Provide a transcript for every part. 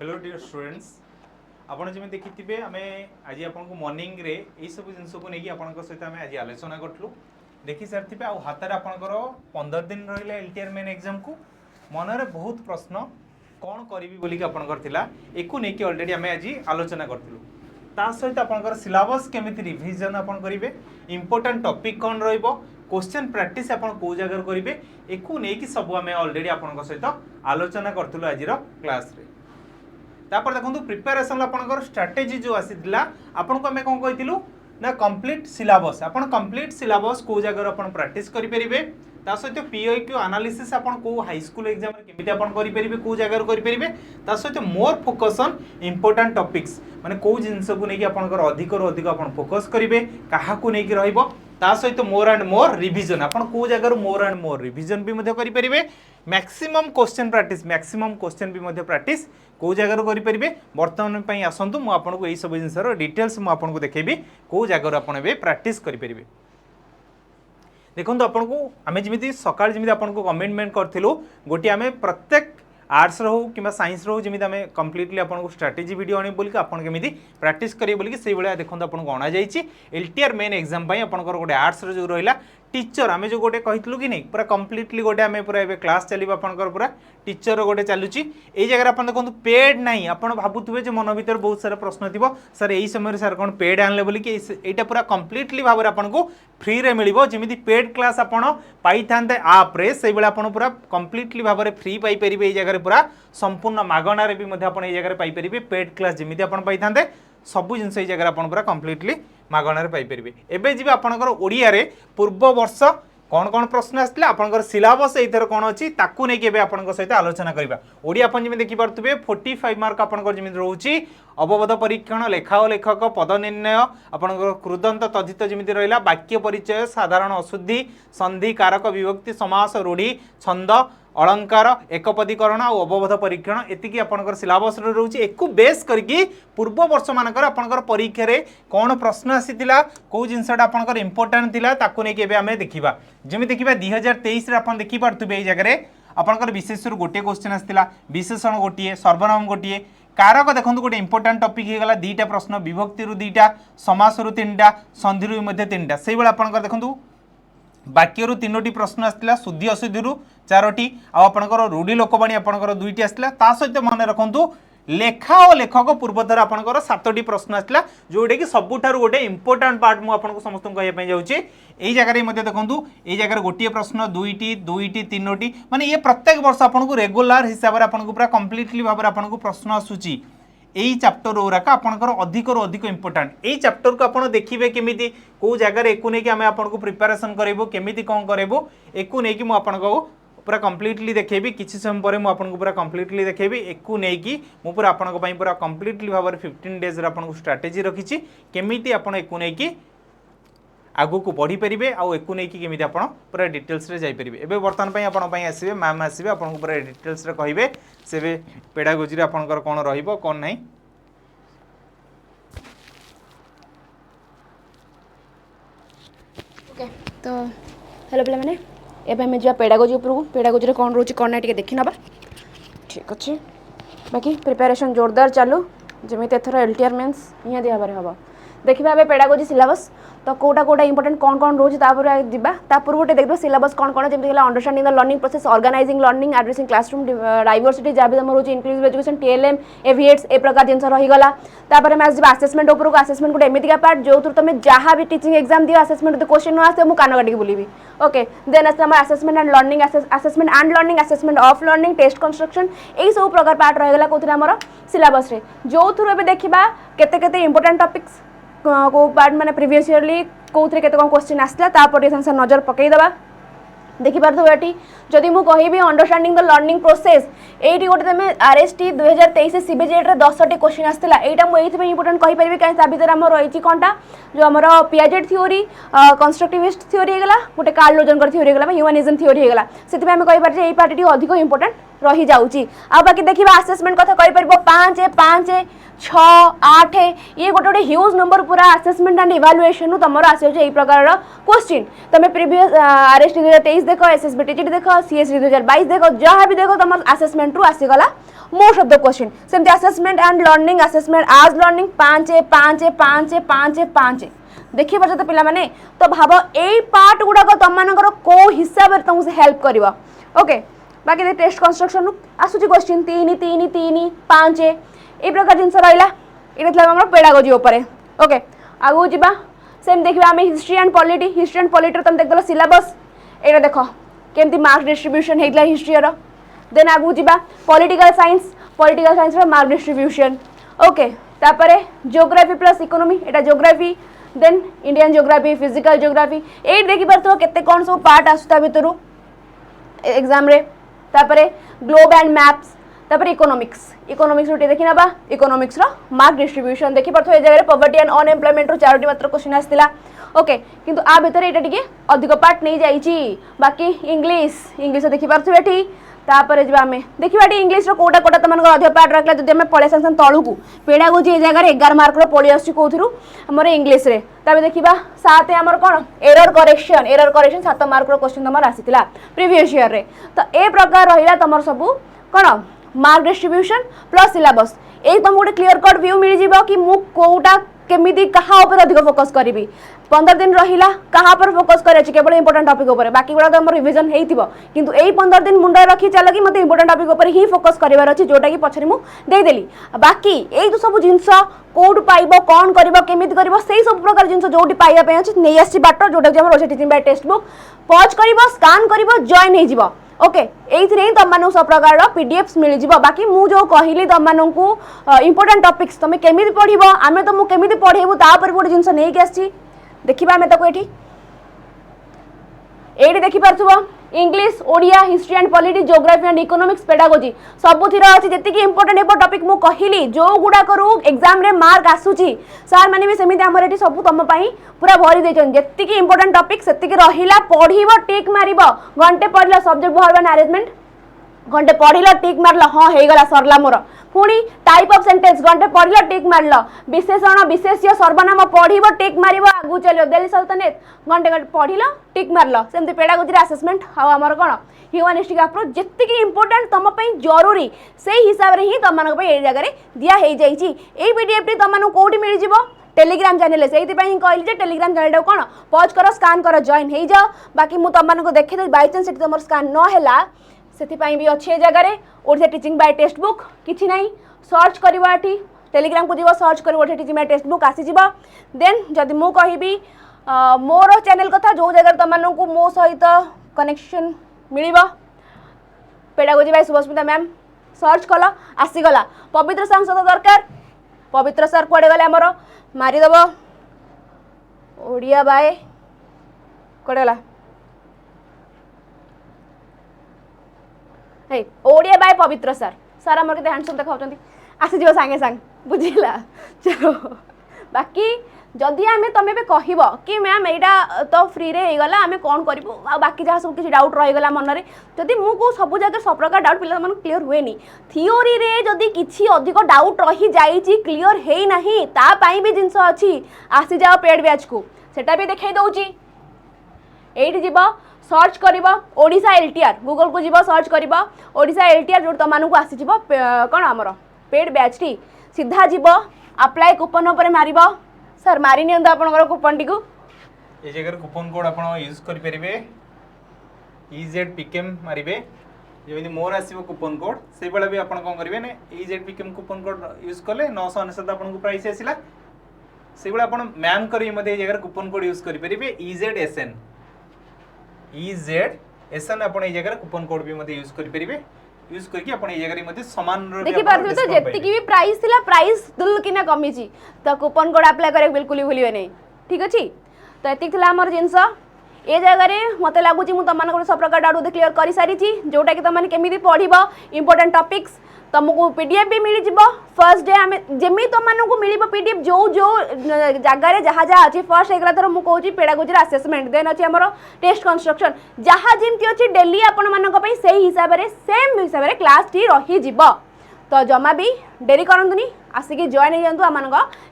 Hello dear students आपण जमी देखिथिबे आमे आज आपन को मॉर्निंग रे एई सब जिंस को नेकी आपन को सहित आमे आज आलोचना करथलु देखि सारथिबे आ हातार आपन को 15 दिन रहिला एलटीआर मेन एग्जाम को मन रे बहुत प्रश्न कोन करिवि बोली कि आपन करथिला एकु नेकी ऑलरेडी आमे आज आलोचना करथलु ता सहित आपन को सिलेबस केमिति रिवीजन आपन करिवे इंपोर्टेंट टॉपिक कोन रहइबो क्वेश्चन प्रैक्टिस आपन को जगह करिवे एकु नेकी सब आमे ऑलरेडी आपन को सहित आलोचना करथलु आज रो क्लास रे तापर देखो प्रिपेरेसन आपनकर स्ट्रैटेजी जो आसीला आपन को हमें कोन कहितिलु ना कंप्लीट सिलेबस आपन कंप्लीट सिलेबस को जगह आपन प्रैक्टिस करि परिबे ता सहित पीओक्यू एनालिसिस आपन को हाई स्कूल एग्जाम रे केमिति आपन करि परिबे को जगह करि परिबे ता सहित more focus on important topics माने को जिंस को नेकी आपनकर अधिक रो अधिक आपन फोकस करिवे काहा को नेकी रहइबो ता सहित मोर एंड मोर रिवीजन आपन को जगह मोर एंड मोर रिवीजन भी मध्य करि परिबे मैक्सिमम क्वेश्चन भी मध्य प्रैक्टिस को जगह करि परिबे वर्तमान पई आसंतु मु आपन को एई सब जिंसर डिटेल्स मु आपन को देखेबी को जगह आपन बे प्रैक्टिस करि परिबे देखो आपन को आमे जिमिति सकाळ जिमिति आपन को कमिटमेंट करथिलु गोटी आमे प्रत्येक आर्ट्स रो कि साइंस रो जिमिति आमे कंप्लीटली आपन को स्ट्रेटजी वीडियो आनी बोली कि आपन केमिति प्रैक्टिस करिए बोली कि सेई बेला देखो आपन को अणा जाईची एलटीआर मेन एग्जाम पई आपन को गोटे आर्ट्स रो जो रहिला टीचर आमे जो गोटे कहितलु कि नै पूरा कंप्लीटली गोटे आमे पूरा एबे क्लास चलीबा आपनकर पूरा टीचर रो गोटे चालुची एई जगह आपन देखो पेड नै आपन भाबुथुबे जे मन भीतर बहुत सारा प्रश्न थिबो सर एई समय रे सर कोन पेड आनले बोली कि एटा पूरा कंप्लीटली भाबरे आपन को फ्री रे मिलिबो जेमिति पेड क्लास आपन पाई थांते ऐप रे सेई बेला आपन पूरा कंप्लीटली भाबरे फ्री पाई परिबे एई जगह रे पूरा संपूर्ण मागणा रे भी मध्ये आपन एई जगह रे पाई परिबे पेड क्लास जेमिति आपन पाई थांते सबु जिंस एई जगह आपन पूरा कंप्लीटली मागणा रे पाई परिबे एबे जिबे आपनकर ओडिया रे पूर्व वर्ष कौन कौन प्रश्न आसला आपनकर सिलेबस एथर कोन अछि ताकू नै केबे आपनकर सहित आलोचना करबा ओडिया अपन जिमे देखि परतुबे 45 मार्क आपनकर जिमे रहउछि अवबोध परीक्षण लेखा और लेखक पद निर्णय आपनकर कृदंत तथित जिमिति रहिला वाक्य परिचय साधारण अशुद्धि संधि कारक विभक्ति समास रूढ़ी छंद अलंकार एकपदीकरण और अवबोध परीक्षण एतिकी आपनकर सिलेबस रे रहउछि एकु बेस करके पूर्व वर्ष मानकर आपनकर परीक्षा रे कोन प्रश्न आसीतिला को जिंसटा आपनकर इंपोर्टेंट थिला ताकू नै केबे हमें देखिबा जेमि देखिबा 2023 रे आपन देखि पारतुबे ए जगह रे आपनकर विशेष रो गोटे क्वेश्चन आसीतिला विशेषण गोटिए सर्वनाम गोटिए कारक देखंतु गोटे इंपोर्टेंट टॉपिक हे गला दीटा प्रश्न विभक्ति रु दीटा समास रु तीनटा संधि रु मध्ये तीनटा सेई बेला आपनकर देखंतु वाक्य रु तीनोटी प्रश्न आसला शुद्धि अशुद्धि रु चारोटी आपनकर रूढ़ी लोकवाणी आपनकर दुईटी आसला ता सहित मन रखंतु लेखा और लेखक पूर्वथर आपनकर 7टी प्रश्न आसला जोडे कि सबुठारु गोटे इंपोर्टेंट पार्ट मु आपनको समस्त कहया पई जाउची एई जगह रे मध्ये देखंतु एई जगह रे गोटिए प्रश्न दुईटी तीनोटी माने ये प्रत्येक वर्ष आपनको रेगुलर हिसाब रे आपनको पूरा कंप्लीटली भाबरे आपनको प्रश्न आसुची एई चैप्टर ओराका आपनकर अधिक रो अधिक इंपोर्टेंट एई चैप्टर को आपण देखिबे केमिति को जगह रे एकु नै कि हमें आपनको प्रिपरेशन करबो केमिति कोन करबो एकु नै कि मु आपनको पूरा कंप्लीटली देखेबी किछि समय परे मु आपनको पूरा कंप्लीटली देखेबी एकु नै कि मु पूरा आपनको पई पूरा कंप्लीटली भाबरे 15 डेज रे आपनको स्ट्रेटजी रखिछि केमिति आपण एकु नै कि आगु को पढ़ी परिबे आ एकु नै कि केमिति आपण पूरा डिटेल्स रे जाई परिबे एबे वर्तमान पई आपण पई आसीबे मैम आसीबे आपनको पूरा डिटेल्स रे कहिबे सेबे पेडागोजी रे आपनकर कोन रहिबो कोन नै ओके तो हेलो पिला माने एबे हम जा पेडागोजी ऊपर पेडागोजी रे कोन रोची कोन नै टिके देखि नबा ठीक अछि बाकी प्रिपरेशन जोरदार चालू जेमिते एथरा एलटीआर मेंस इया दिया बारे हबो देखिबा एबे पेडागोजी सिलेबस तो कोटा कोटा इंपोर्टेंट कौन कौन रोज तापर दिबा ता पूर्वटे देखबो सिलेबस कौन कौन जेमति गेला understanding the learning process organising learning addressing classroom diversity जाबे हम रोज इंक्लूसिव एजुकेशन टीएलएम एवीएट्स ए प्रकार जिंस रही गला तापर हम आज असेसमेंट ऊपर को असेसमेंट को एमिति का पार्ट जो तुम जहां भी टीचिंग एग्जाम दियो असेसमेंट तो क्वेश्चन न आसे मु कान काटी बोलीबी ओके देन आसे हम assessment and learning assessment of learning test construction एई सब प्रकार पार्ट रही गला कोथि हमर सिलेबस रे जो थ्रू एबे देखिबा केते केते इंपोर्टेंट टॉपिक्स को पार्ट माने प्रीवियस ईयरली कोथरे केते कोन क्वेश्चन आसला तापर सेंसर नजर पकई दबा देखि पारथो एटी जदि मु कहिबी अंडरस्टैंडिंग द लर्निंग प्रोसेस एटी गोटे तमे आरएसटी 2023 सीबीजेट रे 10टी क्वेश्चन आसला एटा मु एथि पे इंपोर्टेंट कहि परिबी काई ता भीतर हमर रहिछि कोनटा जो हमर पियाजेट थ्योरी कंस्ट्रक्टिविस्ट थ्योरी हेगला गोटे कार्ल लोजनकर थ्योरी हेगला ह्यूमनिज्म थ्योरी हेगला सेति पे हम कहि पार जे एई पार्टटी अधिक इंपोर्टेंट रही जाउची आ बाकी देखिबा असेसमेंट कथा कहि परबो 5 6 8 ये गोटे गोटे ह्यूज नंबर पूरा असेसमेंट एंड इवैल्यूएशन नु तमरो आसी जे एई प्रकार क्वेश्चन तमे प्रीवियस आरएसटी 2023 देखो एसएसबी टीजीटी देखो सीएसटी 2022 देखो जहां भी देखो तमर असेसमेंट रु आसी गला मोस्ट ऑफ द क्वेश्चन सेमती असेसमेंट एंड लर्निंग असेसमेंट आज लर्निंग 5 5 5 5 5 देखि पार तो पिला माने तो भाव ए पार्ट गुडाक तुम मानकर को हिसाब रे तुमसे हेल्प करबा ओके बाकी टेस्ट कंस्ट्रक्शन आसुची क्वेश्चन 3 3 3 5 ए प्रकार जिनस रहिला एटा थला हमर पेडागोजी ऊपर ओके आगु जिबा सेम देखिबा हम हिस्ट्री एंड पॉलिटी तुम देख दलो सिलेबस एटा देखो केमती मार्क डिस्ट्रीब्यूशन हेतला हिस्ट्री रो देन आगु जिबा पॉलिटिकल साइंस रो मार्क डिस्ट्रीब्यूशन ओके तापरे ज्योग्राफी प्लस इकोनॉमी एटा geography then Indian geography physical geography ए देखि परतो केते कोन सब पार्ट आसुता भितरु एग्जाम रे तापरे ग्लोब एंड मैप्स तापरे इकोनॉमिक्स रोटी देखि नबा इकोनॉमिक्स रो मार्क डिस्ट्रीब्यूशन देखि परतो ए जगह रे पॉवर्टी एंड अनएम्प्लॉयमेंट रो चारोटी मात्र क्वेश्चन आस्तिला ओके किंतु आ भितर एटा टिके अधिक पार्ट नै जाईची बाकी इंग्लिश देखि परतो एठी तापर जब आम देखा इंग्लीश कोटा कोटा तुम अधिक पार्ट रखला जब आम पलि आसान तलू को पेडागोजी ए जगह 11 मार्क पलि आसर इंग्लीश रे तब देखा 7 आमर कौन एरर करेक्शन 7 मार्क क्वेश्चन तुम आसाला प्रीवियस ईयर रे तो ए प्रकार रहा तुम सब कौन मार्क डिस्ट्रीब्यूशन प्लस सिलेबस यही तुमको गोटे क्लीयर कट व्यू मिल जाव कि मु कोटा केमिति कहा ऊपर अधिक फोकस करी 15 दिन रहिला कहा पर फोकस करे केवल इंपोर्टेंट टॉपिक ऊपर बाकी गुड़ा तो रिवीजन हेइथिबो किंतु एई 15 दिन मुंडा रखी चल कि मते इंपोर्टेंट टॉपिक ऊपर ही फोकस करिवार अछि जोटा कि पछरे मु दे देली बाकी एई तो सब जिंस कोड पाइबो कोन करबो केमिति करबो सेही सब प्रकार जिंस जोटी पाइबा पे अछि नै आसी बाट जोटा कि हमर teaching by text book pause करबो स्कैन करबो जॉइन हे जिवो ओके एइथरे तुम मानू सब प्रकार पीडीएफ्स मिल जिवो बाकी मु जो कहिली तुम मानू को इंपोर्टेंट टॉपिक्स तुम केमिति पढिबो आमे तो मु केमिति पढेबो ता पर गोटे जिंस नै के आछि देखिबा आमे तको एठी देखि पारथुबो English Odia history and polity geography and economics pedagogy सबुथिर अछि जेतिकी इंपोर्टेंट एबो टॉपिक मु कहिली जो गुडा करू एग्जाम रे मार्क आसुची सर माने भी सेमिति हमर एठी सब तम पई पूरा भरी देछन जेतिकी इंपोर्टेंट टॉपिक सेतिकी रहिला पढिबो टिक मारिबो घंटे पढिला सब्जेक्ट वर्ब एंड अरेंजमेंट घंटे पढ़िल टिक मारल हाँ हो गला सरला मोर पुणी टाइप ऑफ सेंटेंस घंटे पढ़िल टिक मारल विशेषण विशेष्य सर्वनाम पढ़िब टिक मार आगू चलो दिल्ली सल्तनत घंटे घंटे पढ़िल टिक मारल सेमती पेडागोजी असेसमेंट आमर कौन ह्यूमानिस्टिक अप्रोच जी इंपोर्टेंट तुम जरूरी से हिसाब से ही तुम जगह दिखाई पीडीएफ तुम कौटी मिल जाव टेलीग्राम चैनल से कहली टेलीग्राम चैनल कौन पॉज कर स्कैन कर जॉइन हो जाओ बाकी मुझे तुमको देखी बाई चान्स तुम स्कैन नहला से भी अच्छे जगह Odisha teaching by text book किसी ना सर्च करवा टेलीग्राम को जीव सर्च कर Odisha teaching by text book आसीज देन जदि मु कहबी मोर चैनल कथा जो जगह तुमको मो सहित कनेक्शन मिल pedagogy bye Subhasmita ma'am search कल आसीगला पवित्र सांसद दरकार पवित्र सर कुआडे गले आमर मारिदेव ओडिया बाय कुआडे गला ओडिया बाय पवित्र सर सर आमर के हैंडसम देखा आसीज सांगे सांग बुझला चलो बाकी जदि आम तुम कह कि मैम यहाँ तो फ्री रे गला आम कौन करूँ बाकी जहाँ सब किसी डाउट रहीगला मनरे जदि मुझे सब जगह सब प्रकार डाउट पिला मन क्लीयर हुए थीओरी रे जदि किसी अधिक डाउट रही जाइए क्लीयर है ना तापाई भी जिनस अच्छी आसी जाओ पेड बैच को सेटा भी देखा दूची ये जीव सर्च कर ओडिशा एलटीआर गूगल को जीव सर्च कर ओडिशा एलटीआर जो तुमको आसीज कौन आमर पेड बैच टी सीधा जीव अप्लाई कूपन पर मार सर मारि नियंतु आपनकर कूपन टी को ए जगह कूपन कोड आपण यूज करि परिबे EZPKM मारिबे जेमिति मोर आसीबो कूपन कोड से बेला भी आपण कोन करिवे ने EZPKM कूपन कोड यूज करले 999 आपण को प्राइस आसीला से बेला आपण मैम करी मध्ये ए जगह कूपन कोड यूज करि परिबे EZSN आपण ए जगह कूपन कोड भी मध्ये यूज करि परिबे यूज करके अपन ए जगह मध्ये समान देखि पारथि तो जेति की भी प्राइस थिला प्राइस दुल किना कमी छी तो कूपन कोड अप्लाई करे बिल्कुल भूलिबे नै ठीक अछि तो एतिक थिला हमर जिंस ए जगह रे मते लागुची मु तमन को सब प्रकार डाउट क्लियर करि सारी छी जोटा कि तमन केमिति पढिबो इंपोर्टेंट टॉपिक्स तुमको पीडीएफ भी मिल जिवो फर्स्ट डे हमें जेमी तुमको मिल पीडीएफ जो जो जगह जहाँ जहाँ अच्छी फर्स्ट एक थर मुझे कहूँ पेडागोजी असेसमेंट देन अच्छी आमर टेस्ट कंस्ट्रक्शन जहाँ जमी अच्छी डेली आपण मानी से हिसाब से सेम हिसाब से क्लास टी रही तो जमा भी डेरी करतुनि आसिक जॉइन हो जातु आम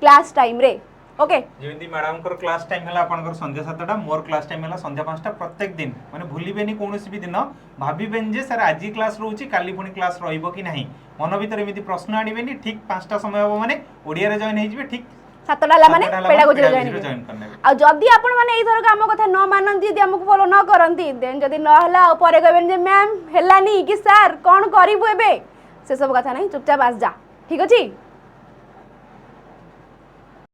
क्लास टाइम रे ओके जेमती मैडम कर क्लास टाइम है आपनकर संध्या 7टा मोर क्लास टाइम है संध्या 5टा प्रत्येक दिन माने भूलिबेनी कोनोसी भी दिन भाबिबेन जे सर आज क्लास रहउची काली पुनी क्लास रहिबो कि नाही मन भीतर एमिति प्रश्न आनिबेनी ठीक 5टा समय हो माने ओडिया रे जॉइन हेजिबे ठीक 7टा ला माने पेडागोजी रे जॉइन करने आ जदी आपण माने एई थर काम कथा न मानंती दि हमकु फॉलो न करंती देन जदी न हला परे कहबेन जे मैम हेलानी कि सर कोन करिबो एबे से सब कथा नहीं चुपचाप आस जा ठीक अछि।